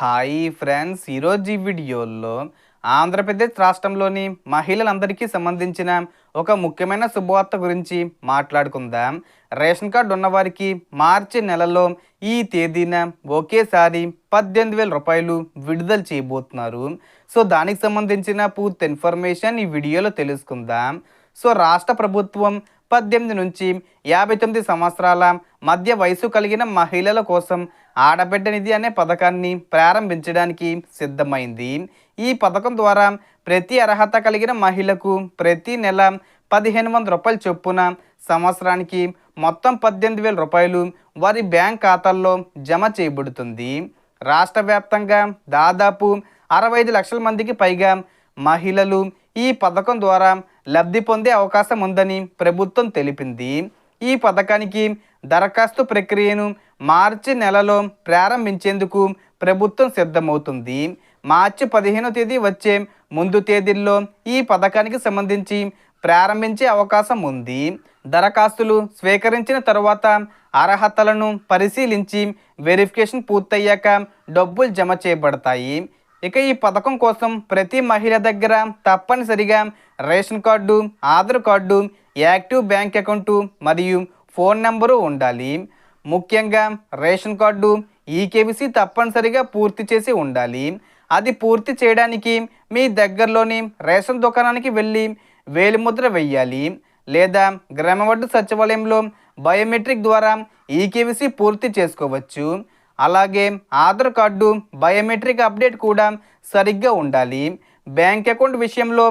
Hi friends, ఈరోజు ఈ వీడియోలో ఆంధ్రప్రదేశ్ రాష్ట్రంలోని మహిళలందరికీ సంబంధించిన ఒక ముఖ్యమైన శుభవార్త గురించి మాట్లాడుకుందాం. రేషన్ కార్డు ఉన్నవారికి మార్చి నెలలో ఈ తేదీన ఒకేసారి 18,000 రూపాయలు విడుదల చేయబోతున్నారు. సో దానికి సంబంధించిన పూర్తి ఇన్ఫర్మేషన్ ఈ వీడియోలో తెలుసుకుందాం. సో రాష్ట్ర ప్రభుత్వం 18 నుంచి 59 సంవత్సరాల మధ్య వయసు కలిగిన మహిళల కోసం ఆడబిడ్డ నిధి అనే పథకాన్ని ప్రారంభించడానికి సిద్ధమైంది. ఈ పథకం ద్వారా ప్రతి అర్హత కలిగిన మహిళకు ప్రతి నెల 1,500 రూపాయల చొప్పున సంవత్సరానికి మొత్తం 18,000 రూపాయలు వారి బ్యాంక్ ఖాతాల్లో జమ చేయబడుతుంది. రాష్ట్ర వ్యాప్తంగా దాదాపు 65 లక్షల మందికి పైగా మహిళలు ఈ పథకం ద్వారా లబ్ధి పొందే అవకాశం ఉందని ప్రభుత్వం తెలిపింది. ఈ పథకానికి దరఖాస్తు ప్రక్రియను మార్చి నెలలో ప్రారంభించేందుకు ప్రభుత్వం సిద్ధమవుతుంది. మార్చి 15వ తేదీ వచ్చే ముందు తేదీల్లో ఈ పథకానికి సంబంధించి ప్రారంభించే అవకాశం ఉంది. దరఖాస్తులు స్వీకరించిన తరువాత అర్హతలను పరిశీలించి వెరిఫికేషన్ పూర్తయ్యాక డబ్బులు జమ చేయబడతాయి. ఇక ఈ పథకం కోసం ప్రతి మహిళ దగ్గర తప్పనిసరిగా ration card, Aadhaar card, active bank account మరియు ఫోన్ నెంబరు ఉండాలి. ముఖ్యంగా రేషన్ కార్డు ఈకేవీసీ తప్పనిసరిగా పూర్తి చేసి ఉండాలి. అది పూర్తి చేయడానికి మీ దగ్గరలోని రేషన్ దుకాణానికి వెళ్ళి వేలిముద్ర వెయ్యాలి, లేదా గ్రామవార్డు సచివాలయంలో బయోమెట్రిక్ ద్వారా ఈకేవీసీ పూర్తి చేసుకోవచ్చు. అలాగే ఆధార్ కార్డు బయోమెట్రిక్ అప్డేట్ కూడా సరిగ్గా ఉండాలి. బ్యాంక్ అకౌంట్ విషయంలో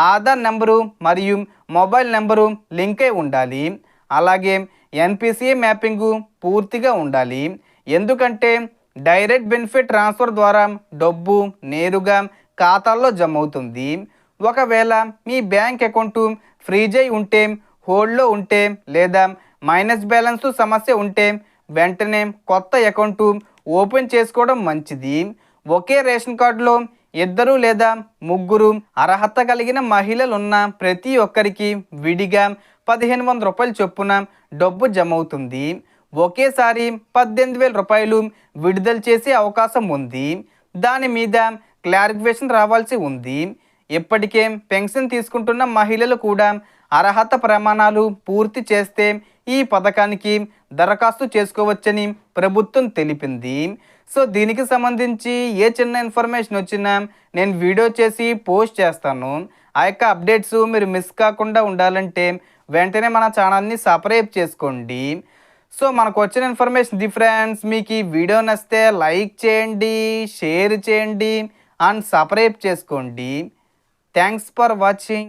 ఆధార్ నెంబరు మరియు మొబైల్ నెంబరు లింక్ అయి ఉండాలి. అలాగే ఎన్పిసిఐ మ్యాపింగు పూర్తిగా ఉండాలి. ఎందుకంటే డైరెక్ట్ బెనిఫిట్ ట్రాన్స్ఫర్ ద్వారా డబ్బు నేరుగా ఖాతాల్లో జమ అవుతుంది. ఒకవేళ మీ బ్యాంక్ అకౌంటు ఫ్రీజ్ అయి ఉంటే, హోల్డ్లో ఉంటే లేదా మైనస్ బ్యాలెన్స్ సమస్య ఉంటే వెంటనే కొత్త అకౌంటు ఓపెన్ చేసుకోవడం మంచిది. ఒకే రేషన్ కార్డులో 2 లేదా 3 అర్హత కలిగిన మహిళలు ఉన్న ప్రతి ఒక్కరికి విడిగా 1,500 రూపాయల చొప్పున డబ్బు జమ అవుతుంది. ఒకేసారి 18,000 రూపాయలు విడుదల చేసే అవకాశం ఉంది. దాని మీద క్లారిఫికేషన్ రావాల్సి ఉంది. ఇప్పటికే పెన్షన్ తీసుకుంటున్న మహిళలు కూడా అర్హత ప్రమాణాలు పూర్తి చేస్తే ఈ పథకానికి దరఖాస్తు చేసుకోవచ్చని ప్రభుత్వం తెలిపింది. సో దీనికి సంబంధించి ఏ చిన్న ఇన్ఫర్మేషన్ వచ్చినా నేను వీడియో చేసి పోస్ట్ చేస్తాను. ఆ యొక్క అప్డేట్స్ మీరు మిస్ కాకుండా ఉండాలంటే వెంటనే మన ఛానల్ని సబ్స్క్రైబ్ చేసుకోండి. సో మనకు వచ్చిన ఇన్ఫర్మేషన్ ఫ్రెండ్స్, మీకు ఈ వీడియో నచ్చితే లైక్ చేయండి, షేర్ చేయండి అండ్ సబ్స్క్రైబ్ చేసుకోండి. Thanks for watching.